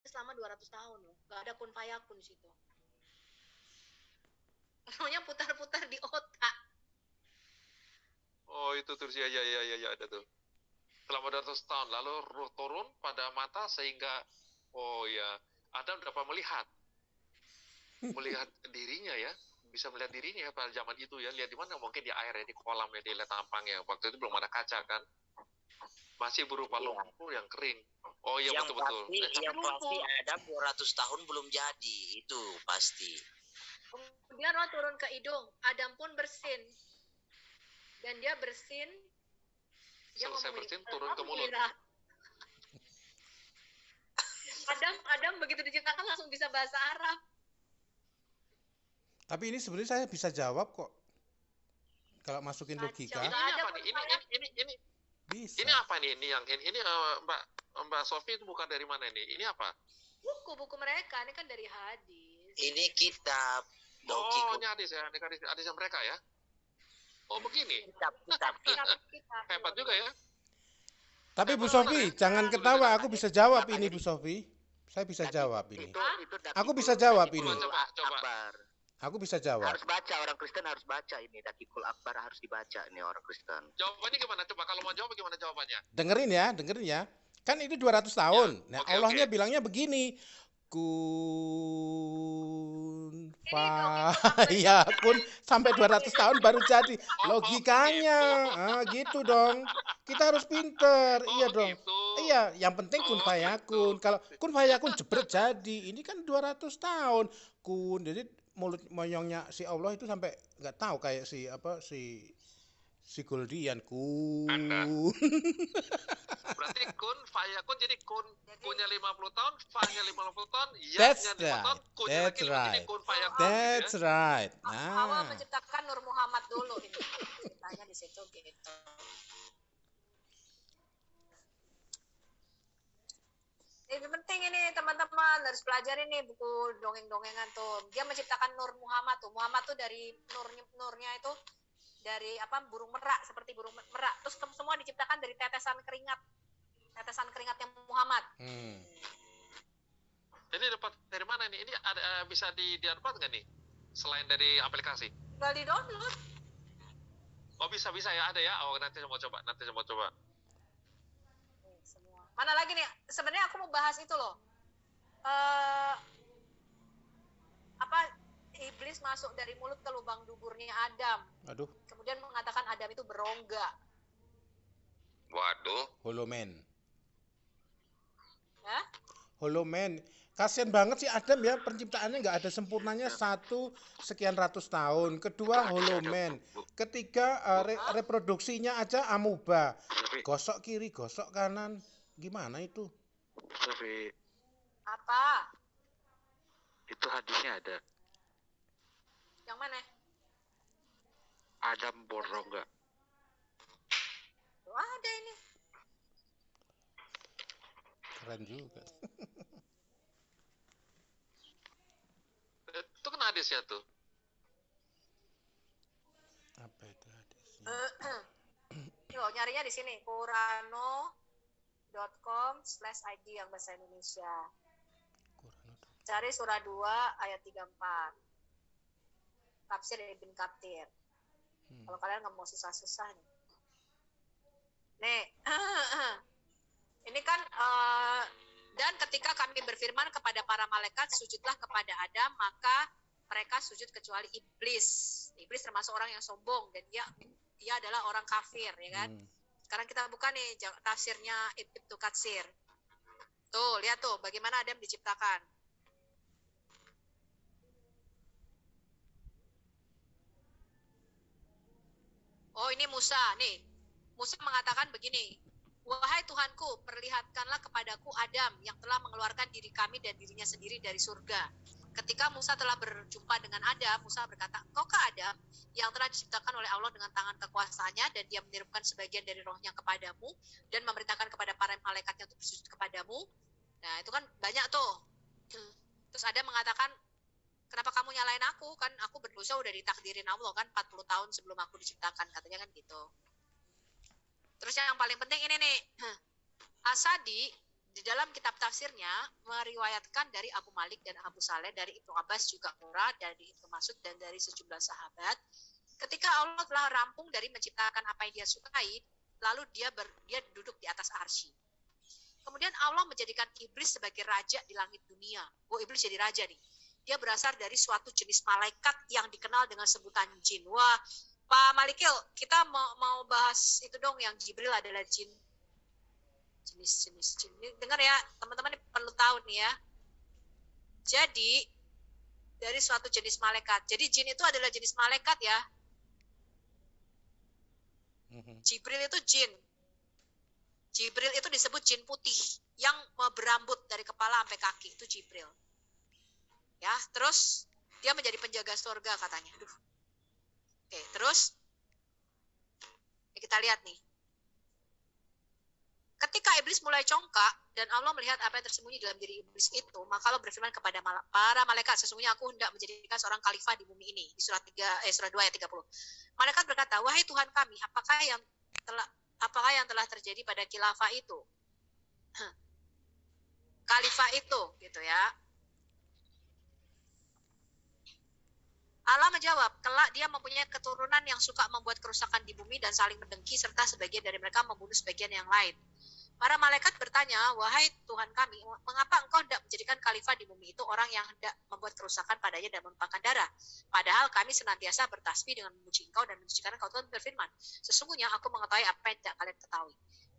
selama 200 tahun loh. Gak ada kun fayakun di situ. Namanya putar-putar di otak. Oh itu terus ya ada tuh. Selama 200 tahun lalu ruh turun pada mata sehingga oh ya Adam dapat melihat dirinya ya, bisa melihat dirinya pada zaman itu ya, lihat di mana, mungkin di air ya, di kolam ya, dia lihat tampangnya. Waktu itu belum ada kaca kan, masih berupa lumpur yang kering. Oh iya betul-betul. Yang pasti Adam 200 tahun belum jadi, itu pasti. Kemudian roh turun ke hidung, Adam pun bersin. Dan dia bersin, dia selesai bersin turun ke mulut. Adam begitu diciptakan langsung bisa bahasa Arab. Tapi ini sebenarnya saya bisa jawab kok. Kalau masukin logika. Ini apa nih? Ini bisa. Ini apa nih? Ini Mbak Sofi itu bukan dari mana ini? Ini apa? Buku mereka, ini kan dari hadis. Ini kitab. Oh, ini hadis ya, hadis mereka ya. Oh begini. Kitab. Hebat juga ya. Tapi Bu Sofi, jangan ketawa, aku bisa jawab ini Bu Sofi. Saya bisa jawab ini. Aku bisa jawab ini. Coba. Aku bisa jawab. Harus baca, orang Kristen harus baca ini. Dakikul Akbar harus dibaca ini orang Kristen. Jawabannya gimana? Coba kalau mau jawab gimana jawabannya? Dengerin ya. Kan itu 200 tahun. Ya, nah, Allahnya bilangnya begini. Kun fayakun sampai 200 tahun baru jadi. Logikanya. Gitu dong. Kita harus pinter. Iya dong. Gitu. Iya, yang penting kun fayakun. Kalau kun fayakun jebret jadi. Ini kan 200 tahun. Kun, jadi mulut moyongnya si Allah itu sampai nggak tahu kayak si Goldian kun. Berarti kun fayakun jadi kunnya 50 tahun, fanya 50 tahun, That's ya 50 tahun, kunnya lagi jadi kun fayakun. That's gitu ya. right. Allah menciptakan Nur Muhammad dulu ini. Ceritanya di situ gitu. Ini penting ini teman-teman, harus pelajari nih buku dongeng-dongengan tuh. Dia menciptakan Nur Muhammad tuh. Muhammad tuh dari nurnya itu dari burung merak, seperti burung merak. Terus semua diciptakan dari tetesan keringatnya Muhammad. Jadi dapat dari mana nih? Ini ada bisa didapat nggak nih? Selain dari aplikasi? Tinggal di-download. Oh bisa ya, ada ya. Oh nanti saya mau coba. Mana lagi nih? Sebenarnya aku mau bahas itu loh. Iblis masuk dari mulut ke lubang duburnya Adam. Aduh. Kemudian mengatakan Adam itu berongga. Waduh. Holoman. Hah? Holoman. Kasian banget sih Adam ya, penciptaannya nggak ada sempurnanya. 1 sekian ratus tahun. Kedua holoman. Ketiga reproduksinya aja amuba. Gosok kiri, gosok kanan. Gimana itu? Tapi apa? Itu hadisnya ada. Yang mana? Adam berongga. Tuh ada ini. Keren juga. Itu kan hadisnya tuh. Apa itu hadisnya? Yo, nyarinya di sini. Qurano.com/id yang bahasa Indonesia. Cari surah 2 ayat 34. Tafsir Ibn Katsir. Kalau kalian nggak mau susah-susah nih. Nih, ini kan dan ketika kami berfirman kepada para malaikat sujudlah kepada Adam, maka mereka sujud kecuali iblis. Iblis termasuk orang yang sombong dan dia adalah orang kafir, ya kan? Sekarang kita buka nih tafsirnya Ibnu Katsir. Tuh, lihat tuh bagaimana Adam diciptakan. Oh, ini Musa nih. Musa mengatakan begini, wahai Tuhanku, perlihatkanlah kepadaku Adam yang telah mengeluarkan diri kami dan dirinya sendiri dari surga. Ketika Musa telah berjumpa dengan Adam, Musa berkata, engkaukah Adam yang telah diciptakan oleh Allah dengan tangan kekuasaannya dan dia meniupkan sebagian dari rohnya kepadamu dan memerintahkan kepada para malaikatnya untuk bersujud kepadamu. Nah, itu kan banyak tuh. Terus Adam mengatakan, kenapa kamu nyalain aku? Kan aku berdosa udah ditakdirin Allah kan 40 tahun sebelum aku diciptakan, katanya kan gitu. Terus yang paling penting ini nih, Asadi di dalam kitab tafsirnya meriwayatkan dari Abu Malik dan Abu Saleh, dari Ibnu Abbas juga Murrah, dari Ibnu Mas'ud dan dari sejumlah sahabat, ketika Allah telah rampung dari menciptakan apa yang dia sukai, lalu dia duduk di atas arsy. Kemudian Allah menjadikan iblis sebagai raja di langit dunia. Oh, iblis jadi raja nih. Dia berasal dari suatu jenis malaikat yang dikenal dengan sebutan jin. Wah, Pak Malikil, kita mau bahas itu dong, yang Jibril adalah jin. Jenis-jenis jin. Dengar ya, teman-teman perlu tahu nih ya. Jadi, dari suatu jenis malaikat. Jadi jin itu adalah jenis malaikat ya. Jibril itu jin. Jibril itu disebut jin putih yang berambut dari kepala sampai kaki, itu Jibril. Ya, terus dia menjadi penjaga surga katanya. Aduh. Oke, terus kita lihat nih. Ketika iblis mulai congkak dan Allah melihat apa yang tersembunyi dalam diri iblis itu, maka Allah berfirman kepada para malaikat, sesungguhnya aku hendak menjadikan seorang khalifah di bumi ini. Di surat 2 ayat 30. Malaikat berkata, wahai Tuhan kami, apakah yang telah terjadi pada khilafah itu? Khalifah itu, gitu ya. Allah menjawab, kelak dia mempunyai keturunan yang suka membuat kerusakan di bumi dan saling mendengki, serta sebagian dari mereka membunuh sebagian yang lain. Para malaikat bertanya, wahai Tuhan kami, mengapa engkau hendak menjadikan khalifah di bumi itu orang yang hendak membuat kerusakan padanya dan menumpahkan darah? Padahal kami senantiasa bertasbih dengan memuji engkau dan mensucikan engkau. Tuhan berfirman, sesungguhnya aku mengetahui apa yang tidak kalian ketahui.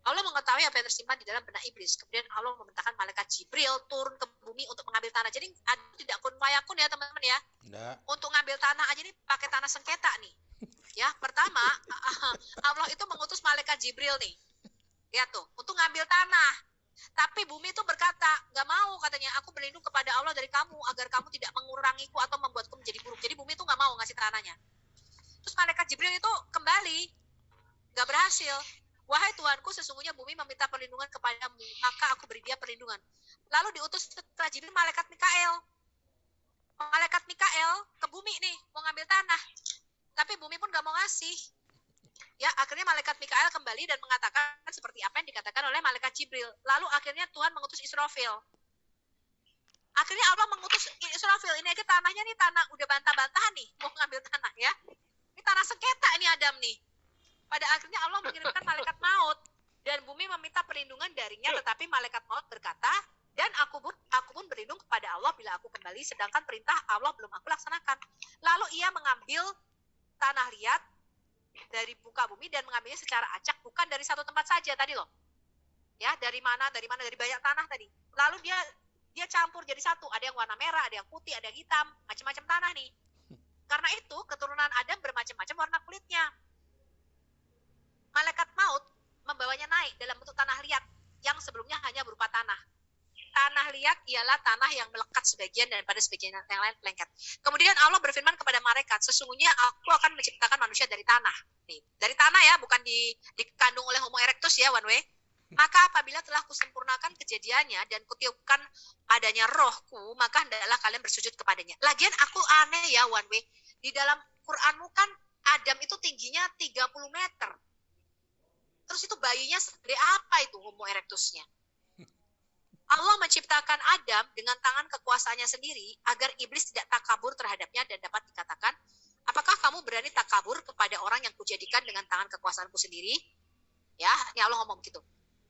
Allah mengetahui apa yang tersimpan di dalam benak iblis. Kemudian Allah memerintahkan malaikat Jibril turun ke bumi untuk mengambil tanah. Jadi tidak kun fayakun ya teman-teman ya. Nggak. Untuk ngambil tanah aja nih pakai tanah sengketa nih. Ya, pertama Allah itu mengutus malaikat Jibril nih. Lihat tuh, untuk ngambil tanah. Tapi bumi itu berkata, nggak mau katanya, aku berlindung kepada Allah dari kamu agar kamu tidak mengurangiku atau membuatku menjadi buruk. Jadi bumi itu nggak mau ngasih tanahnya. Terus malaikat Jibril itu kembali, nggak berhasil. Wahai Tuhanku, sesungguhnya bumi meminta perlindungan kepadamu, maka aku beri dia perlindungan. Lalu diutus setelah Jibril malaikat Mikael. Malaikat Mikael ke bumi nih, mau ngambil tanah. Tapi bumi pun nggak mau ngasih. Ya, akhirnya malaikat Mikael kembali dan mengatakan seperti apa yang dikatakan oleh malaikat Jibril. Lalu akhirnya Tuhan mengutus Israfil. Akhirnya Allah mengutus Israfil. Ini aja tanahnya nih, tanah udah bantah-bantahan nih, mau ngambil tanah ya. Ini tanah sengketa ini Adam nih. Pada akhirnya Allah mengirimkan malaikat maut dan bumi meminta perlindungan darinya, tetapi malaikat maut berkata, dan aku pun berlindung kepada Allah bila aku kembali, sedangkan perintah Allah belum aku laksanakan. Lalu ia mengambil tanah liat dari muka bumi dan mengambilnya secara acak, bukan dari satu tempat saja tadi loh. Ya, dari mana, dari banyak tanah tadi. Lalu dia campur jadi satu, ada yang warna merah, ada yang putih, ada yang hitam, macam-macam tanah nih. Karena itu keturunan Adam bermacam-macam warna kulitnya. Malaikat maut membawanya naik dalam bentuk tanah liat yang sebelumnya hanya berupa tanah. Tanah liat ialah tanah yang melekat sebagian dan pada sebagian yang lain lengket. Kemudian Allah berfirman kepada malaikat, sesungguhnya aku akan menciptakan manusia dari tanah. Nih, dari tanah ya, bukan dikandung oleh Homo erectus ya, one way. Maka apabila telah kusempurnakan kejadiannya dan kutiupkan padanya rohku, maka hendaklah kalian bersujud kepadanya. Lagian aku aneh ya, one way. Di dalam Quranmu kan Adam itu tingginya 30 meter. Terus itu bayinya segede apa itu Homo erectusnya? Allah menciptakan Adam dengan tangan kekuasaannya sendiri agar iblis tidak takabur terhadapnya dan dapat dikatakan, apakah kamu berani takabur kepada orang yang kujadikan dengan tangan kekuasaanku sendiri? Ya, ini Allah ngomong gitu.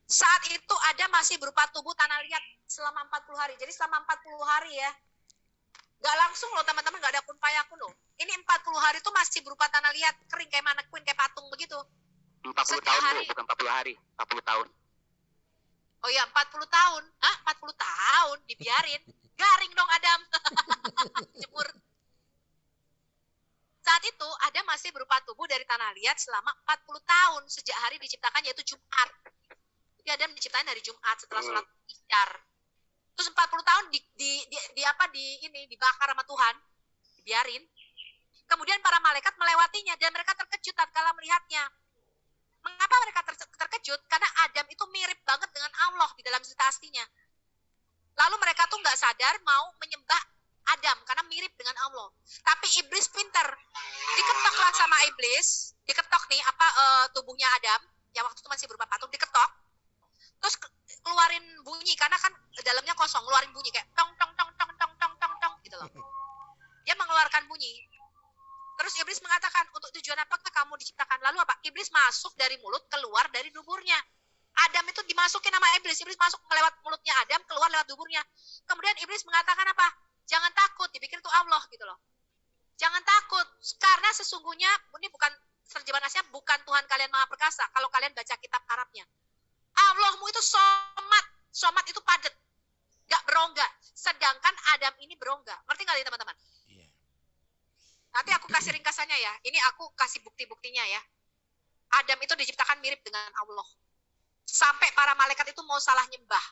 Saat itu Adam masih berupa tubuh tanah liat selama 40 hari. Jadi selama 40 hari ya. Gak langsung loh teman-teman, gak ada kun fayakun loh. Ini 40 hari itu masih berupa tanah liat, kering kayak manekuin, kayak patung begitu. 40 tahun Bu, bukan 40 hari, 40 tahun. Oh ya, 40 tahun. Hah? 40 tahun dibiarin. Garing dong Adam. Jemur. Saat itu Adam masih berupa tubuh dari tanah liat selama 40 tahun sejak hari diciptakan, yaitu Jumat. Jadi Adam diciptakan hari Jumat setelah sholat Isyar. Terus 40 tahun dibakar sama Tuhan. Dibiarin. Kemudian para malaikat melewatinya dan mereka terkejut tatkala melihatnya. Mengapa mereka terkejut? Karena Adam itu mirip banget dengan Allah di dalam cerita aslinya. Lalu mereka tuh nggak sadar mau menyembah Adam karena mirip dengan Allah. Tapi iblis pinter. Diketok sama iblis, diketok nih tubuhnya Adam yang waktu itu masih berupa patung, diketok. Terus keluarin bunyi karena kan dalamnya kosong, ngeluarin bunyi kayak tong tong tong tong tong tong tong tong gitu loh. Dia mengeluarkan bunyi. Terus iblis mengatakan, untuk tujuan apakah kamu diciptakan? Lalu apa? Iblis masuk dari mulut, keluar dari duburnya. Adam itu dimasukin sama iblis. Iblis masuk lewat mulutnya Adam, keluar lewat duburnya. Kemudian iblis mengatakan apa? Jangan takut, dipikir itu Allah gitu loh. Jangan takut, karena sesungguhnya, ini bukan terjemahan aslinya, bukan Tuhan kalian Maha Perkasa. Kalau kalian baca kitab Arabnya. Allahmu itu somat. Somat itu padat. Gak berongga. Sedangkan Adam ini berongga. Ngerti gak nih teman-teman? Nanti aku kasih ringkasannya ya. Ini aku kasih bukti-buktinya ya. Adam itu diciptakan mirip dengan Allah. Sampai para malaikat itu mau salah nyembah.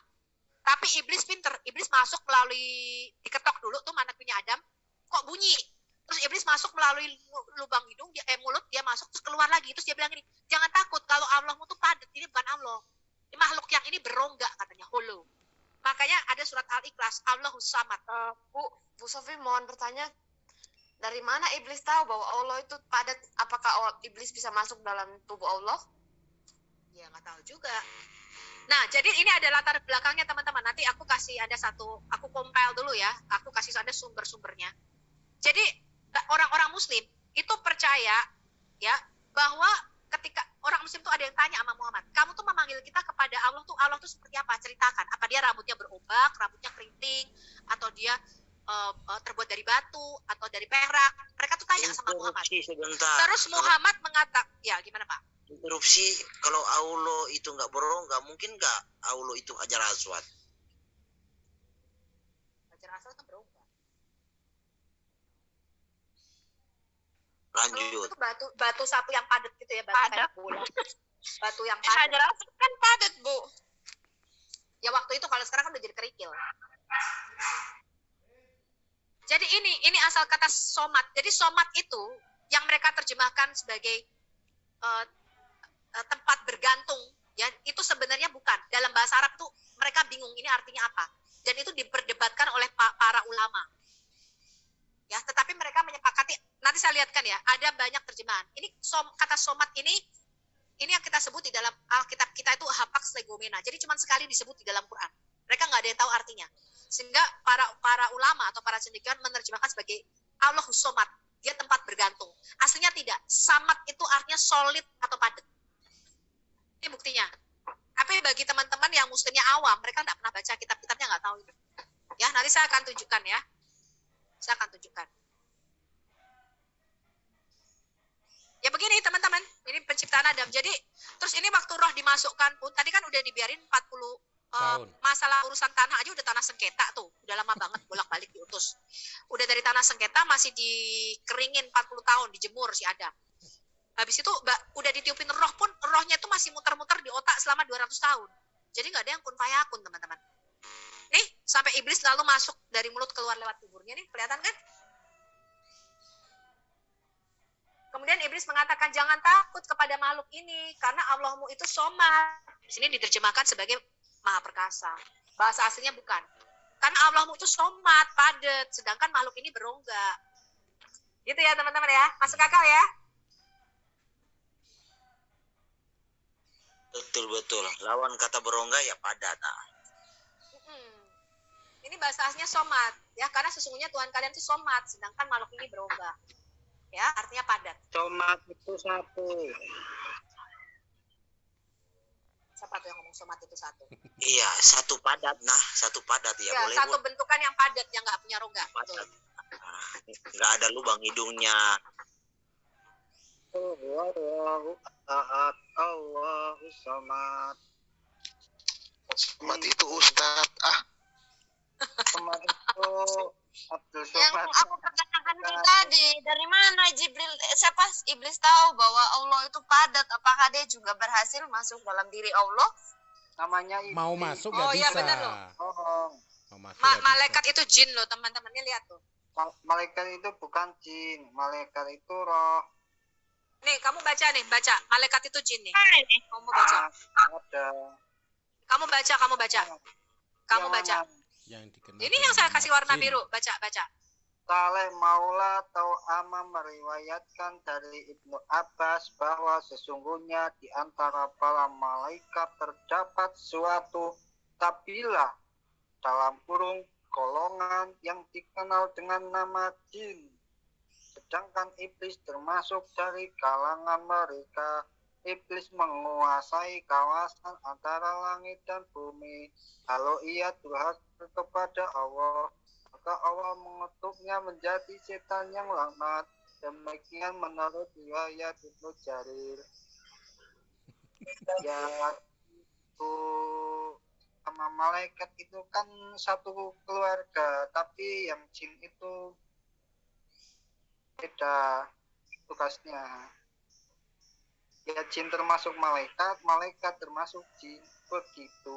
Tapi iblis pinter. Iblis masuk melalui, diketok dulu tuh manaknya Adam. Kok bunyi? Terus iblis masuk melalui lubang hidung, mulut, dia masuk, terus keluar lagi. Terus dia bilang gini, jangan takut, kalau Allahmu tuh padat. Ini bukan Allah. Ini makhluk yang ini berongga katanya, hulu. Makanya ada surat Al-Ikhlas, Allahus Samad. Bu Sofi mohon bertanya, dari mana iblis tahu bahwa Allah itu padat? Apakah iblis bisa masuk dalam tubuh Allah? Ya nggak tahu juga. Nah, jadi ini ada latar belakangnya teman-teman. Nanti aku kasih ada satu, aku compile dulu ya. Aku kasih ada sumber-sumbernya. Jadi orang-orang Muslim itu percaya ya bahwa ketika orang Muslim itu ada yang tanya sama Muhammad, kamu tuh memanggil kita kepada Allah tuh seperti apa? Ceritakan. Apa dia rambutnya berombak, rambutnya keriting, atau dia terbuat dari batu atau dari perak? Mereka tuh tanya sama Muhammad. Sebentar. Terus Muhammad mengatakan, ya gimana Pak? Interupsi, kalau Allah itu nggak berongga, mungkin nggak Allah itu Hajar Aswad? Hajar Aswad kan berongga. Lanjut. Itu batu satu yang padat gitu ya, batu kayak bola. Batu yang padat. Hajar Aswad kan padat, Bu. Ya waktu itu, kalau sekarang kan udah jadi kerikil. Jadi ini asal kata somat. Jadi somat itu yang mereka terjemahkan sebagai tempat bergantung, ya itu sebenarnya bukan. Dalam bahasa Arab tuh mereka bingung ini artinya apa. Dan itu diperdebatkan oleh para ulama. Ya, tetapi mereka menyepakati. Nanti saya lihatkan ya, ada banyak terjemahan. Ini kata somat ini yang kita sebut di dalam Alkitab kita itu hapax legomena. Jadi cuma sekali disebut di dalam Quran. Mereka nggak ada yang tahu artinya. Sehingga para ulama atau para cendekiawan menerjemahkan sebagai Allahus Somad. Dia tempat bergantung. Aslinya tidak. Samad itu artinya solid atau padat. Ini buktinya. Tapi bagi teman-teman yang muslimnya awam, mereka nggak pernah baca kitab-kitabnya, nggak tahu itu. Ya, nanti saya akan tunjukkan ya. Saya akan tunjukkan. Ya begini teman-teman, ini penciptaan Adam. Jadi, terus ini waktu roh dimasukkan pun, tadi kan udah dibiarin 40 masalah urusan tanah aja udah tanah sengketa tuh. Udah lama banget bolak-balik diutus. Udah dari tanah sengketa masih dikeringin 40 tahun, dijemur si Adam. Habis itu udah ditiupin roh pun, rohnya itu masih muter-muter di otak selama 200 tahun. Jadi nggak ada yang kun fayakun teman-teman. Nih, sampai iblis lalu masuk dari mulut keluar lewat tuburnya nih, kelihatan kan? Kemudian iblis mengatakan, jangan takut kepada makhluk ini, karena Allahmu itu somad. Di sini diterjemahkan sebagai Maha Perkasa. Bahasa aslinya bukan. Karena Allahmu itu somad, padat, sedangkan makhluk ini berongga. Gitu ya teman-teman ya, masuk akal ya? Betul. Lawan kata berongga ya padat. Ini bahasa aslinya somat, ya, karena sesungguhnya Tuhan kalian itu somat, sedangkan makhluk ini berongga. Ya, artinya padat. Somat itu satu. Siapa tuh yang ngomong somat itu satu? Iya, satu padat. Nah, satu padat ya, boleh. Satu bentukan yang padat, yang nggak punya rongga. Padat. Nggak ada lubang hidungnya. Allahu Ahad, Allahu Samad. Somat itu Ustadz. Samad itu Abdul Yang Somad. aku pertanyakan itu tadi, dari mana iblis tahu bahwa Allah itu padat? Apakah dia juga berhasil masuk dalam diri Allah? Namanya iblis. Mau masuk nggak Oh, bisa. iya benar loh. Mau masuk nggak bisa. Malaikat itu jin loh teman-teman, ini lihat tuh. Malaikat itu bukan jin, malaikat itu roh. Nih kamu baca nih, baca. Malaikat itu jin nih. Mana ini? Kamu baca. Ada. Kamu baca. Kamu baca. Yang dikenal Ini yang saya kasih warna jin. biru. Baca. Saleh Maula Tau'ama meriwayatkan dari Ibnu Abbas bahwa sesungguhnya di antara para malaikat terdapat suatu Sabilah dalam kurung golongan yang dikenal dengan nama jin. Sedangkan iblis termasuk dari kalangan mereka. Iblis menguasai kawasan antara langit dan bumi. Kalau ia durhaka kepada Allah, maka Allah mengutuknya menjadi setan yang laknat. Demikian menurut riwayat Ibnu Jarir. Ya, itu sama malaikat itu kan satu keluarga, tapi yang jin itu beda tugasnya. Ya, jin termasuk malaikat, malaikat termasuk jin, begitu.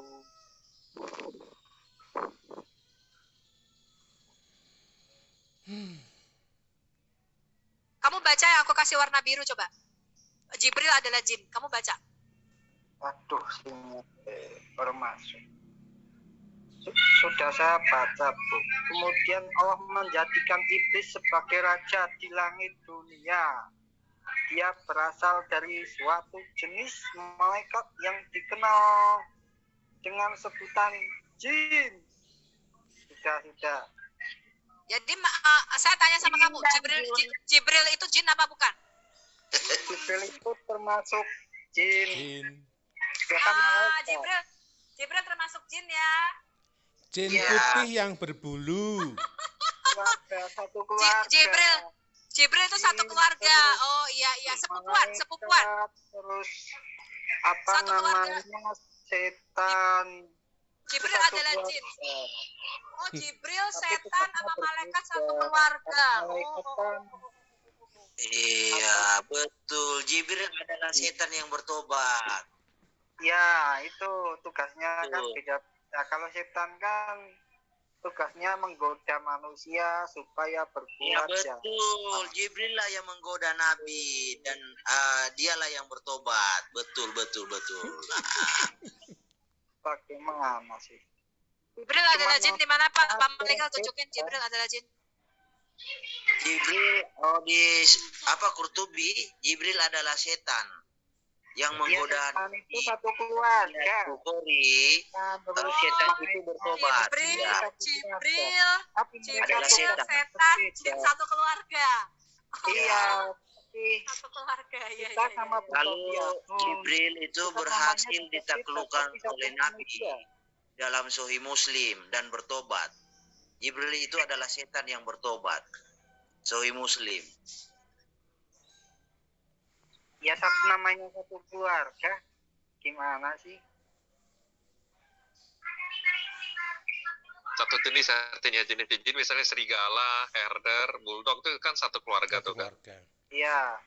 Kamu baca yang aku kasih warna biru coba. Jibril adalah jin. Kamu baca. Aduh, sini baru masuk. Sudah saya baca, Bu. Kemudian Allah menjadikan iblis sebagai raja di langit dunia. Dia berasal dari suatu jenis malaikat yang dikenal dengan sebutan jin. Sudah. Jadi saya tanya sama kamu, Jibril itu jin apa bukan? Jibril itu termasuk jin. Jibril termasuk jin ya. Jin putih yang berbulu. Satu keluarga. Jibril itu satu keluarga. Oh iya, sepupuan. Terus apa namanya? Setan. Jibril adalah jin. Oh, Jibril setan sama malaikat satu keluarga. Iya, betul. Jibril adalah setan yang bertobat. Ya, itu tugasnya kan beda. Nah, kalau setan kan tugasnya menggoda manusia supaya berbuat jahat. Ya, betul. Jibril lah yang menggoda Nabi dan dialah yang bertobat. Betul. Bagaimana sih? Jibril adalah jin di mana Pak? Pak Malaikat tunjukin Jibril adalah jin. Jibril di Qurtubi, Jibril adalah setan yang menggoda itu satu keluarga. Terus setan itu bertobat. Jibril adalah setan, jin satu keluarga. Iya. Satu keluarga, ya. Lalu Jibril itu berhasil ditaklukkan oleh Nabi dalam Sahih Muslim dan bertobat. Jibril itu adalah setan yang bertobat. Sahih Muslim. Ya, namanya satu keluarga. Gimana sih? Satu jenis artinya jenis jin, misalnya serigala, herder, bulldog itu kan satu keluarga tuh kan. Iya.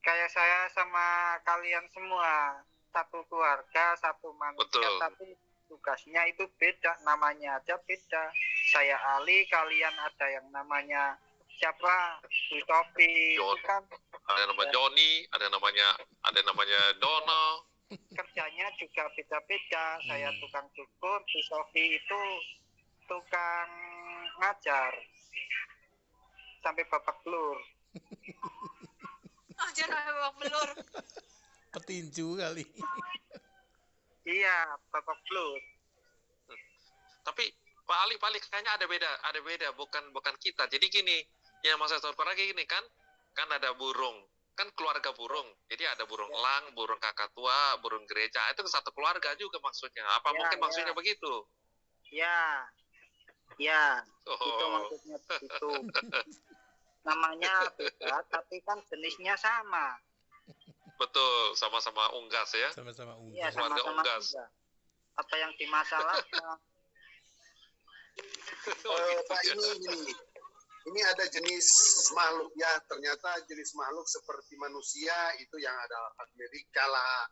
Kayak saya sama kalian semua satu keluarga, satu manusia. Betul. Tapi tugasnya itu beda, namanya aja beda. Saya Ali, kalian ada yang namanya siapa? Topi. Kan ada namanya Joni, ada namanya Dono. Kerjanya juga beda-beda. Saya tukang cukur, Sofi itu tukang ngajar sampai babak belur. Ajar sampai babak belur. Petinju kali. Iya, babak belur. Tapi Pak Ali kayaknya ada beda, bukan kita. Jadi gini, yang maksud saya gini kan ada burung, kan keluarga burung. Jadi ada burung elang, burung kakaktua, burung gereja. Itu satu keluarga juga maksudnya. Apa mungkin maksudnya begitu? Ya, itu maksudnya begitu. Namanya beda, tapi kan jenisnya sama. Betul, sama-sama unggas ya. Sama-sama unggas. Iya, sama-sama unggas. Apa yang dimasalahkan? Pak, ini ada jenis makhluk ya. Ternyata jenis makhluk seperti manusia itu yang ada Amerika lah,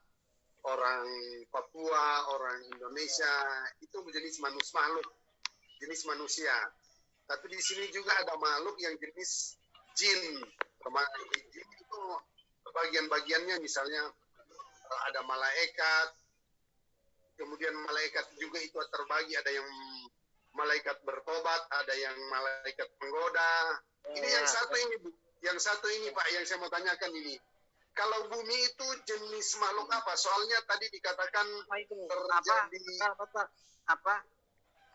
orang Papua, orang Indonesia, itu jenis makhluk, jenis manusia. Tapi di sini juga ada makhluk yang jenis jin. Jin itu bagian-bagiannya, misalnya ada malaikat, kemudian malaikat juga itu terbagi, ada yang malaikat bertobat, ada yang malaikat penggoda. Ini yang satu ini, Bu. Yang satu ini Pak, yang saya mau tanyakan ini. kalau bumi itu jenis makhluk apa? Soalnya tadi dikatakan terjadi apa?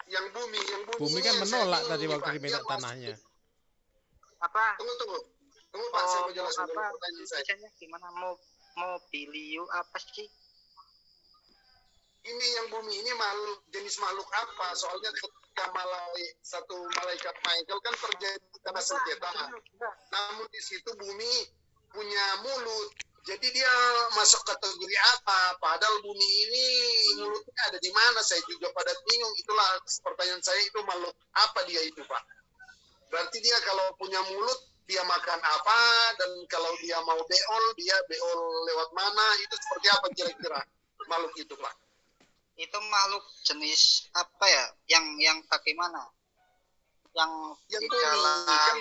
Yang bumi Bumi ini kan yang menolak saya tadi bingung, waktu Pak. diminta Dia tanahnya. Apa? Tunggu Pak, saya mau jelasin dulu pertanyaan saya. Tulisannya gimana? Mobiliu apa sih? Ini yang bumi ini jenis makhluk apa? Soalnya ketika satu malaikat Michael kan terjadi karena sengketa. Namun di situ bumi punya mulut. Jadi dia masuk kategori apa? Padahal bumi ini mulutnya ada di mana? Saya juga pada bingung. Itulah pertanyaan saya, itu makhluk apa dia itu, Pak? Berarti dia kalau punya mulut, dia makan apa? Dan kalau dia mau beol, dia beol lewat mana? Itu seperti apa kira-kira makhluk itu, Pak? Itu makhluk jenis apa ya? Yang bagaimana? Yang di bumi, dalam kan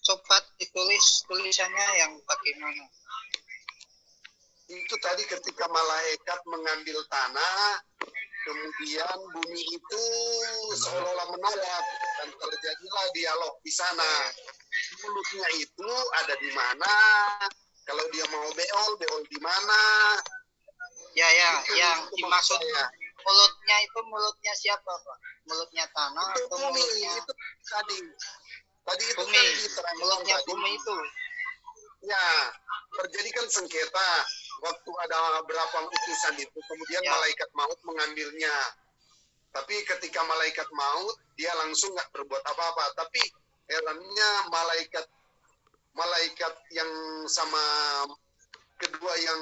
coba ditulis tulisannya yang bagaimana? itu tadi ketika malaikat mengambil tanah, kemudian bumi itu seolah-olah menolak dan terjadilah dialog di sana. Mulutnya itu ada di mana? Kalau dia mau beol di mana? Ya, itu yang dimaksud saya. mulutnya itu mulutnya siapa, Pak? Mulutnya tanah Itu atau bumi, mulutnya itu tadi itu bumi? kan diterangkan Mulutnya tadi. bumi itu. Ya, terjadi kan sengketa waktu ada berapa utusan itu, kemudian Ya. malaikat maut mengambilnya. Tapi ketika malaikat maut, dia langsung nggak berbuat apa-apa. Tapi herannya malaikat yang sama kedua yang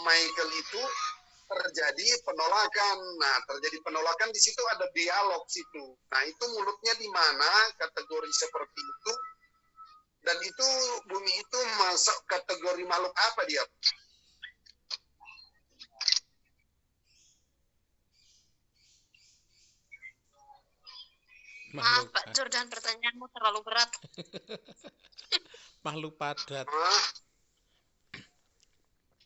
Michael itu terjadi penolakan. Nah, terjadi penolakan di situ ada dialog situ. Nah, itu mulutnya di mana kategori seperti itu? Dan itu bumi itu masuk kategori makhluk apa dia? Maaf Pak Jordan, pertanyaanmu terlalu berat. Makhluk padat.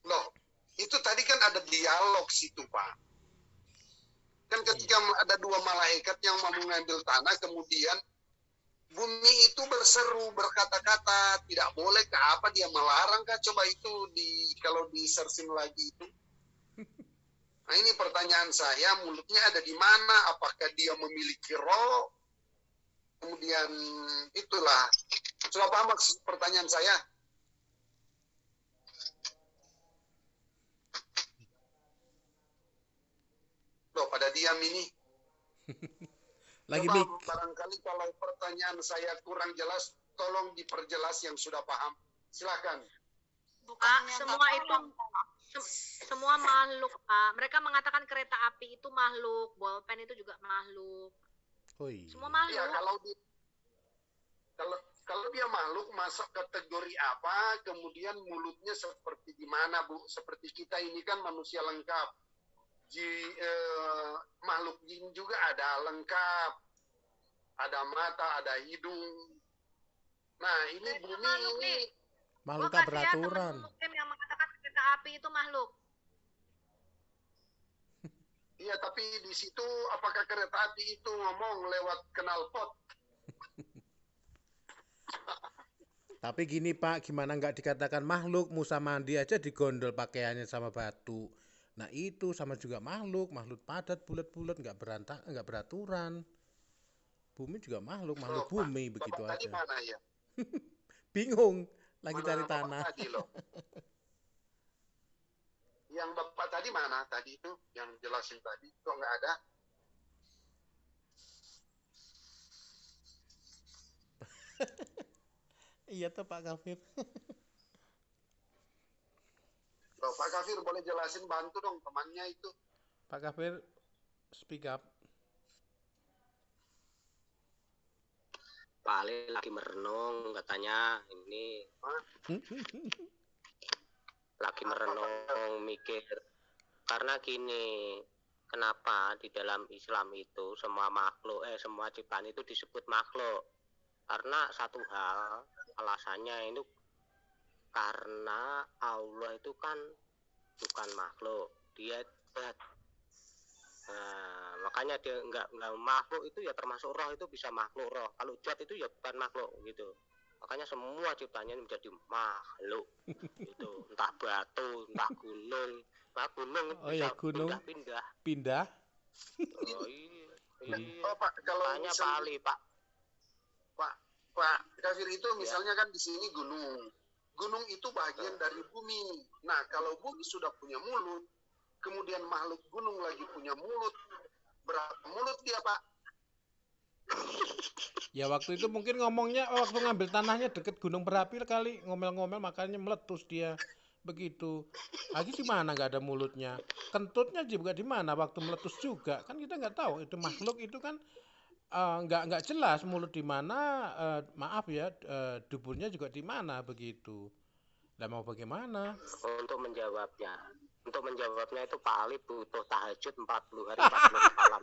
Loh, itu tadi kan ada dialog situ, Pak. Kan ketika ada dua malaikat yang mau mengambil tanah, kemudian bumi itu berseru, berkata-kata, tidak boleh kah, apa dia melarang kah? Coba itu kalau di searching lagi itu. Nah, ini pertanyaan saya, mulutnya ada di mana? Apakah dia memiliki roh? Kemudian itulah. Sudah paham maksud pertanyaan saya? Loh, pada diam ini. Lagi Coba barangkali kalau pertanyaan saya kurang jelas, tolong diperjelas yang sudah paham. Silakan. Semua makhluk, Pak. Mereka mengatakan kereta api itu makhluk, bolpen itu juga makhluk. Oh iya. Semua makhluk. Ya, kalau dia makhluk masuk kategori apa, kemudian mulutnya seperti di mana, Bu? Seperti kita ini kan manusia lengkap. Makhluk jin juga ada lengkap, ada mata, ada hidung. Nah, ini bumi ini makhluk tak beraturan. Muslim yang mengatakan kereta api itu makhluk. Iya, tapi di situ apakah kereta api itu ngomong lewat knalpot? Tapi gini Pak, gimana nggak dikatakan makhluk? Musa mandi aja digondol pakaiannya sama batu. Nah itu sama juga makhluk padat, bulat-bulat, nggak beraturan. Bumi juga makhluk bumi Bapak begitu tadi aja. mana ya? Bingung, lagi Mana cari Bapak tanah. Tadi loh. Yang Bapak tadi mana? Tadi itu yang jelasin tadi kok nggak ada? Iya tuh Pak Kafir. Loh, Pak Kafir boleh jelasin, bantu dong temannya itu. Pak Kafir, speak up. Pak Ali lagi merenung katanya ini. Lagi merenung mikir. Karena gini, kenapa di dalam Islam itu semua semua ciptaan itu disebut makhluk? Karena satu hal alasannya itu karena Allah itu kan bukan makhluk, dia zat. Nah, makanya dia enggak makhluk itu ya termasuk roh, itu bisa makhluk roh. Kalau zat itu ya bukan makhluk gitu. Makanya semua ciptanya menjadi makhluk gitu. Entah batu, entah gunung. Nah, gunung Oh bisa ya, gunung pindah-pindah. pindah. Oh iya. Iya. Oh Pak, kalau Tanya Pak misalnya Ali, Pak. Pak Kafir itu misalnya kan di sini gunung. Gunung itu bagian dari bumi. Nah, kalau bumi sudah punya mulut, kemudian makhluk gunung lagi punya mulut, berapa mulut dia, Pak? Ya waktu itu mungkin ngomongnya waktu ngambil tanahnya deket gunung berapi kali, ngomel-ngomel makanya meletus dia begitu. Lagi di mana nggak ada mulutnya, kentutnya juga di mana waktu meletus juga kan kita nggak tahu itu makhluk itu kan nggak jelas mulut di mana, maaf ya, duburnya juga di mana begitu. Dan mau bagaimana? Untuk menjawabnya itu Pak Ali butuh tahajud 40 hari 40 malam.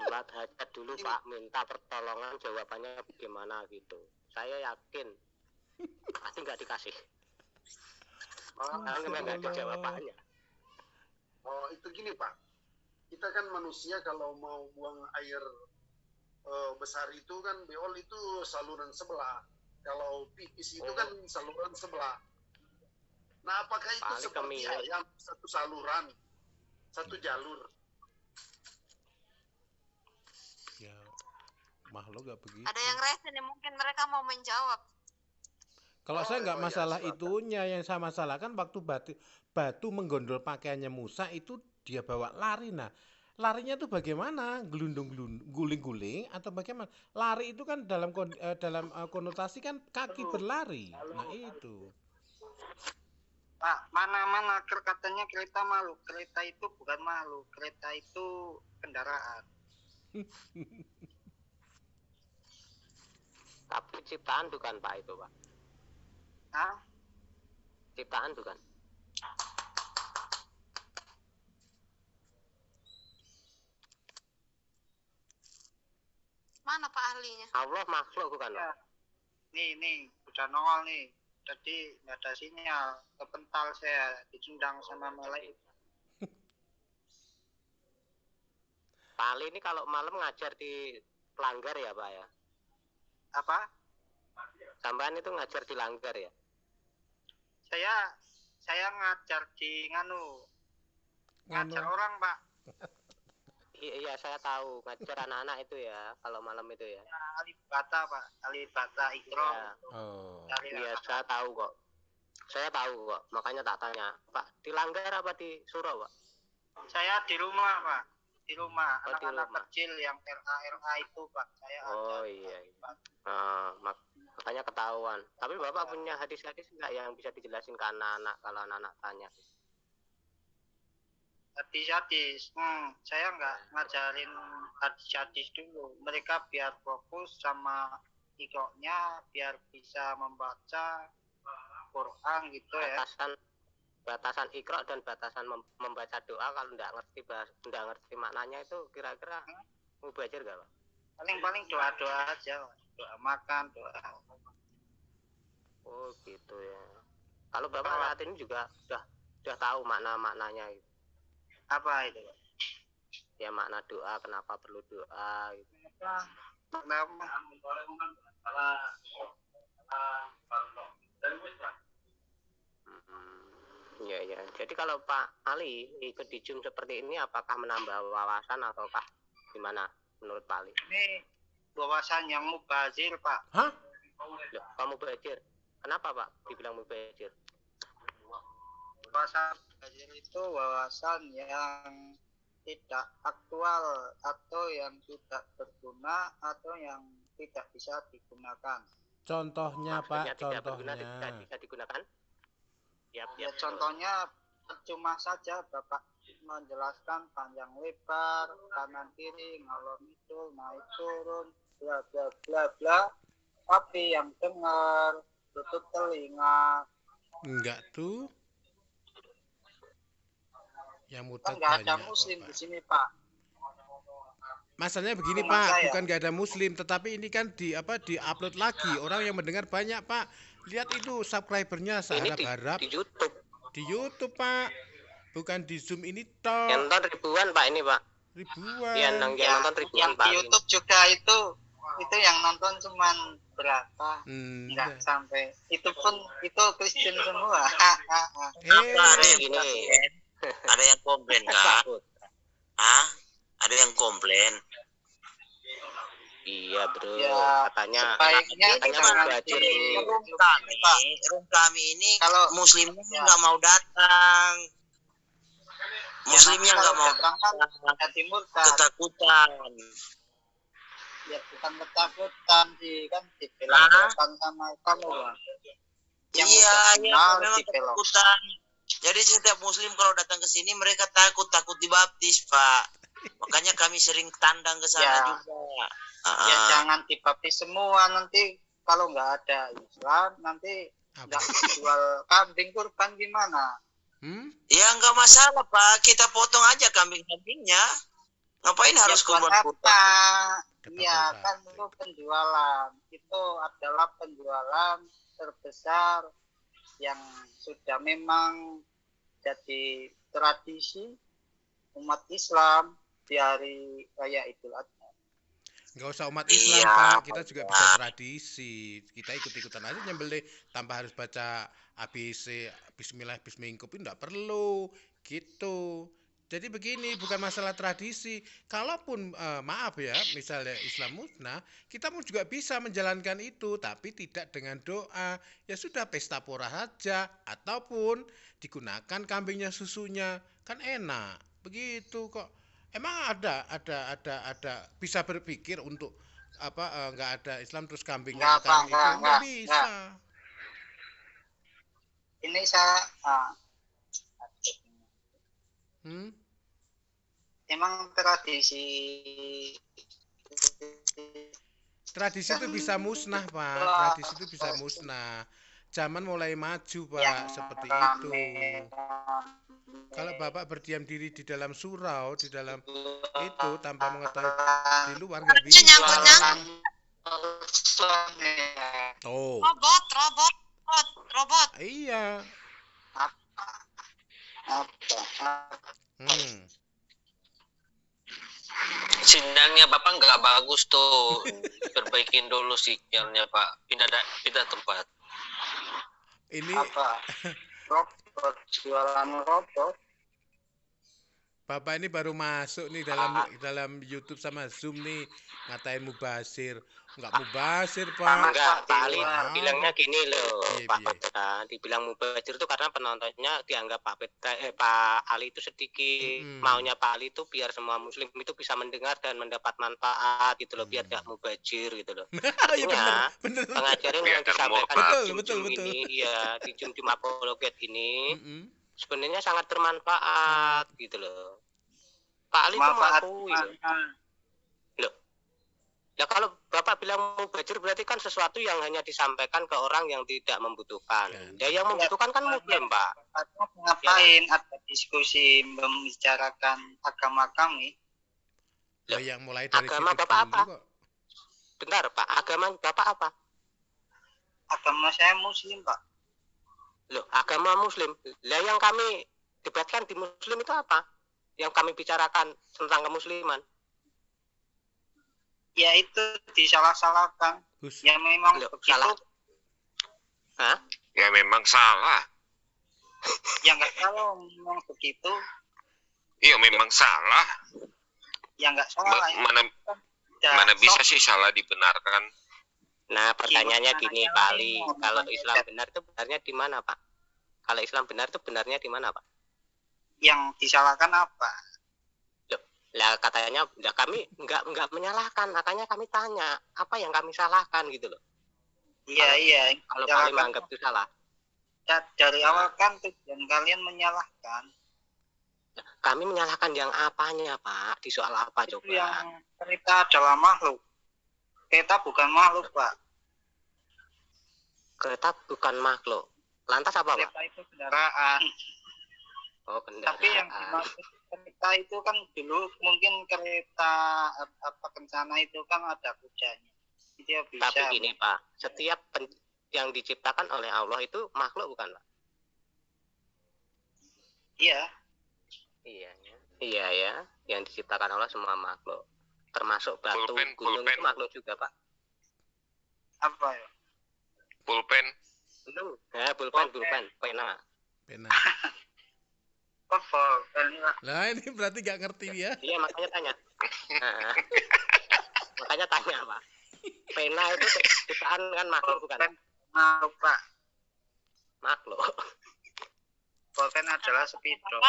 Buat hajat dulu Pak, minta pertolongan jawabannya bagaimana gitu. Saya yakin pasti nggak dikasih. Karena memang nggak ada jawabannya. Oh, itu gini Pak. Kita kan manusia kalau mau buang air besar itu kan beol itu saluran sebelah. Kalau pipis itu kan saluran sebelah. Nah, apakah itu seperti ayam, satu saluran, satu jalur? Ya, makhluk gak begitu. Ada yang resen ya, mungkin mereka mau menjawab. Kalau saya nggak masalah itunya, yang saya masalah kan waktu batu menggondol pakaiannya Musa itu dia bawa lari. Nah, larinya itu bagaimana? Guling-guling atau bagaimana? Lari itu kan dalam konotasi kan kaki berlari. Nah, itu. Pak, mana katanya kereta makhluk. Kereta itu bukan makhluk. Kereta itu kendaraan. Tapi ciptaan bukan Pak itu Pak. Hah? Ciptaan bukan. Mana Pak ahlinya? Allah makhluk bukan Ya. Pak? Nih, udah nongol nih. Tadi nggak ada sinyal, kepental saya, dicundang sama malaikat. Pak Ali ini kalau malam ngajar di Langgar ya Pak ya? Apa? Sampean itu ngajar di Langgar ya? Saya ngajar di ngajar orang Pak. Iya saya tahu, ngajar anak-anak itu ya kalau malam itu ya. Alibata Pak, Alibata Ikro. Ya. Oh. Iya saya tahu kok. Saya tahu kok, makanya tak tanya. Pak, di Langgar apa di Surau Pak? Saya di rumah Pak, di rumah. Oh, Anak-anak kecil yang RA itu Pak. Saya oh iya. Makanya ketahuan. Tapi Bapak punya hadis-hadis nggak yang bisa dijelasin ke anak-anak kalau anak-anak tanya? Hadis-hadis, saya nggak ngajarin hadis-hadis dulu. Mereka biar fokus sama ikoknya, biar bisa membaca Quran gitu ya. Batasan ikro dan batasan membaca doa kalau nggak ngerti maknanya itu kira-kira mubazir nggak Pak? Paling doa-doa aja, doa makan, doa. Oh gitu ya. Kalau Bapak saat ini juga sudah tahu maknanya gitu. Apa itu? Ya makna doa, kenapa perlu doa gitu. Kenapa? Iya. Jadi kalau Pak Ali ikut di Zoom seperti ini apakah menambah wawasan ataukah gimana menurut Pak Ali? Ini wawasan yang mubazir Pak. Hah? Loh, kamu mubazir? Kenapa Pak dibilang mubazir? Wawasan mubazir itu wawasan yang tidak aktual atau yang tidak berguna atau yang tidak bisa digunakan. Contohnya Maksudnya Pak, contohnya bisa digunakan? Ya, contohnya cuma saja Bapak menjelaskan panjang lebar, kanan kiri, ngalor ngidul, naik turun, bla bla bla bla. Tapi yang dengar tutup telinga. Enggak tuh. Yang muter Kan nggak ada muslim di sini Pak. Masalahnya begini Pak, bukan nggak ada muslim, tetapi ini kan di-upload lagi. Orang yang mendengar banyak Pak. Lihat itu subscribernya seharap-harap. Di YouTube. Di YouTube, Pak. Bukan di Zoom ini Yang nonton ribuan, Pak, ini, Pak. Ribuan. Iya, yang nonton ribuan, Yang Pak. di YouTube juga itu yang nonton cuman berapa? Enggak sampai. Itu pun itu Kristen semua. Ada yang komplain? Ada yang komplain, Kak? Hah? Ada yang komplain? Iya, Bro. Ya, katanya belajar room kami ini kalau muslimnya nggak mau datang. Muslimnya nggak mau datang. Ketakutan. Ya bukan ketakutan sih, kan dibelakangkan sama kamu, Bang. Iya, memang ketakutan. Jadi setiap muslim kalau datang ke sini mereka takut dibaptis, Pak. Makanya kami sering tandang ke sana juga. Ya jangan dibaptis semua, nanti kalau nggak ada Islam nanti nggak jual kambing kurban gimana? Ya nggak masalah, Pak, kita potong aja kambingnya. Ngapain harus kurban? Iya kan itu penjualan, itu adalah penjualan terbesar yang sudah memang jadi tradisi umat Islam di hari raya Idul Adha. Nggak usah umat Islam, Pak. Kita juga bisa tradisi. Kita ikut-ikutan aja nyembelih tanpa harus baca ABC, Bismillah, Bismillahirrahmanirrahim. Nggak perlu gitu. Jadi begini, bukan masalah tradisi. Kalaupun maaf ya, misalnya Islam musnah, kita pun juga bisa menjalankan itu, tapi tidak dengan doa. Ya sudah, pesta pora saja, ataupun digunakan kambingnya, susunya, kan enak. Begitu kok. Emang ada bisa berpikir untuk nggak ada Islam terus kambingnya nggak bisa. Ini saya emang tradisi itu bisa musnah, Pak. Tradisi itu bisa musnah. Zaman mulai maju, Pak, seperti itu. Kalau Bapak berdiam diri di dalam surau, di dalam itu tanpa mengetahui di luar nggak bisa. Oh. Robot. Iya. Sinyalnya Bapak nggak bagus tuh. Perbaikin dulu sinyalnya, Pak. Pindah tempat. Ini robot, jualan robot. Bapak ini baru masuk nih dalam YouTube sama Zoom nih, ngatain mubazir. Enggak mubazir, Pak. Enggak, Pak Ali bilangnya gini loh, Pak Petra. Dibilang mubazir itu karena penontonnya dianggap Pak Ali itu sedikit. Maunya Pak Ali itu biar semua muslim itu bisa mendengar dan mendapat manfaat gitu loh, biar tidak mubazir gitu loh. Artinya pengajaran yang disampaikan betul. Ini ya di Jum Apologet ini sebenarnya sangat bermanfaat gitu loh. Pak Ali itu mengakui loh. Ya kalau Bapak bilang mubazir berarti kan sesuatu yang hanya disampaikan ke orang yang tidak membutuhkan. Ya yang membutuhkan kan muslim, Pak. Ngapain ada diskusi membicarakan agama kami? Loh, yang mulai dari agama Bapak apa? Bentar, Pak. Agama Bapak apa? Agama saya muslim, Pak. Loh, agama muslim. Lah yang kami debatkan di muslim itu apa? Yang kami bicarakan tentang kemusliman. Ya itu disalah-salahkan. Ya memang loh, begitu. Salah. Hah? Ya memang salah. Ya nggak salah memang begitu. Iya memang salah. Ya nggak salah. Mana bisa sih salah dibenarkan? Nah pertanyaannya gini Pak Ali, kalau Islam benar itu benarnya di mana Pak? Kalau Islam benar itu benarnya di mana Pak? Yang disalahkan apa? Lah katanya kami nggak menyalahkan, makanya kami tanya apa yang kami salahkan gitu loh. Iya. Kalau kalian menganggap itu salah. Ya, dari awal kan tujuan kalian menyalahkan. Kami menyalahkan yang apanya Pak? Di soal apa coba? Yang kita adalah makhluk. Kita bukan makhluk Pak. Kereta bukan makhluk. Lantas apa Pak? Kereta itu kendaraan. Oh kendaraan. Tapi yang dimaksud kereta itu kan dulu mungkin kereta kencana itu kan ada kudanya. Dia bisa. Tapi gini Pak, setiap yang diciptakan oleh Allah itu makhluk bukan Pak? Iya. Iya ya, yang diciptakan oleh semua makhluk, termasuk batu, gunung itu makhluk juga, Pak. Apa ya? Pulpen. Pulpen, pena. Lah ini berarti nggak ngerti dia. Iya, makanya tanya. Makanya tanya, Pak. Pena itu ciptaan kan makhluk bukan? Makhluk, Pak. Makhluk. Pulpen adalah spidol.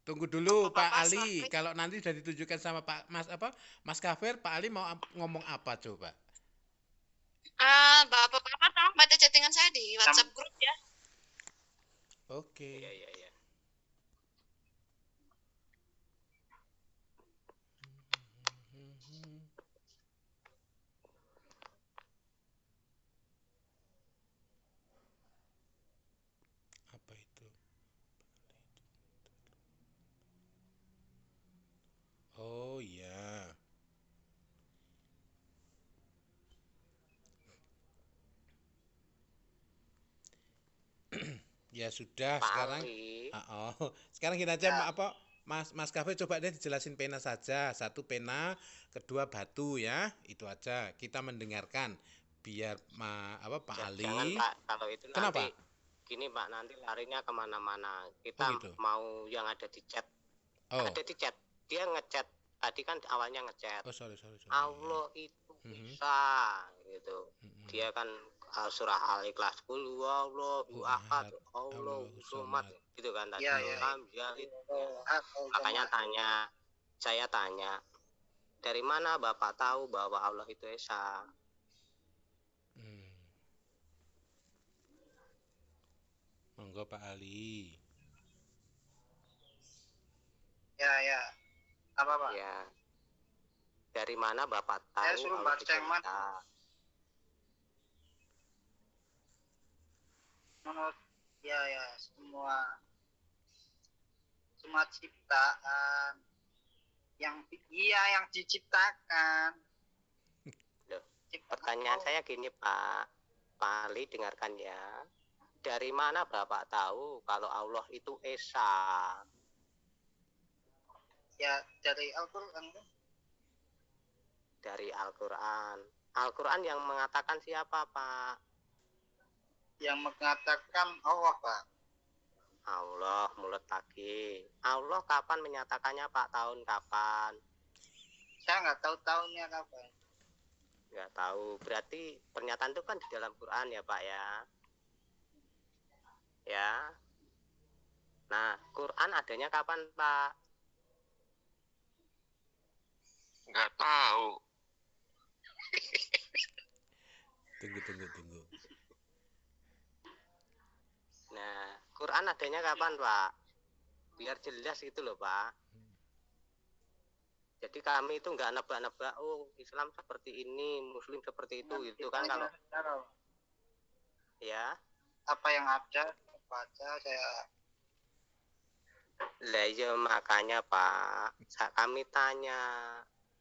Tunggu dulu Pak Ali, kalau nanti sudah ditunjukkan sama Mas Kafir, Pak Ali mau ngomong apa coba? Bapak-bapak tolong baca chattingan saya di WhatsApp grup ya. Oke. Iya. Apa itu? Oh iya. Ya sudah, sekarang sekarang gini aja Mas Kafe, coba deh dijelasin pena saja. Satu pena, kedua batu ya. Itu aja. Kita mendengarkan biar Pak Ali. Jangan Pak, kalau itu kenapa? Nanti gini Pak, nanti larinya kemana-mana. Kita gitu? Mau yang ada di chat. Ada di chat. Dia ngechat. Tadi kan awalnya ngechat. Sorry. Allah itu bisa gitu. Dia kan surah Al-Ikhlas, qul huwallahu ahad, Allahu samad, gitu kan tadi. Makanya saya tanya, dari mana Bapak tahu bahwa Allah itu esa? Monggo Pak Ali. Ya. Apa Pak? Ya. Dari mana Bapak tahu saya suruh Allah baca itu yang mana? esa? Menurut ya semua ciptaan yang diciptakan. Loh, pertanyaan saya gini Pak Ali, dengarkan ya. Dari mana Bapak tahu kalau Allah itu esa? Ya dari Al-Quran. Dari Al-Quran. Al-Quran yang mengatakan siapa Pak? Yang mengatakan Allah Pak. Allah, mulut lagi. Allah kapan menyatakannya Pak? Tahun kapan? Saya nggak tahu tahunnya kapan. Nggak tahu. Berarti pernyataan itu kan di dalam Quran ya Pak ya? Ya. Nah, Quran adanya kapan Pak? Nggak tahu. Tunggu. Nah, Quran adanya kapan Pak? Biar jelas gitu loh Pak. Jadi kami itu nggak nebak-nebak, Islam seperti ini, Muslim seperti itu, gitu kan kalau. Ya. Apa yang ada baca saya. Lah ya makanya Pak, kami tanya.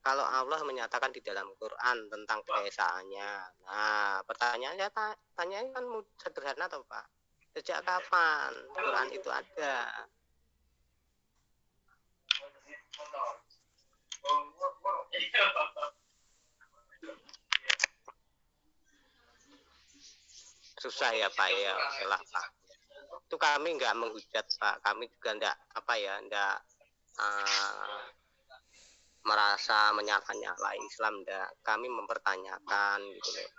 Kalau Allah menyatakan di dalam Quran tentang keesaannya, nah pertanyaannya tanyain kan sederhana toh Pak. Sejak kapan Quran itu ada? Susah ya Pak ya, okelah Pak. Itu kami nggak menghujat Pak, kami juga nggak merasa menyala-nyalai Islam, kami mempertanyakan gitu loh.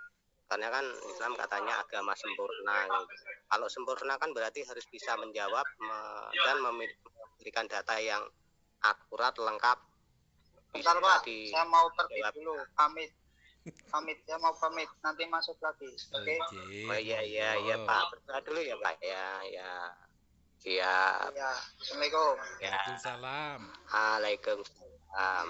Karena kan Islam katanya agama sempurna gitu. Kalau sempurna kan berarti harus bisa menjawab dan memberikan data yang akurat, lengkap. Bentar Pak, saya mau pergi dulu, pamit, saya mau pamit, nanti masuk lagi. Oke? Oh iya Pak, berdoa dulu ya Pak ya. Siap. Ya, Assalamualaikum. Waalaikumsalam. Waalaikumsalam.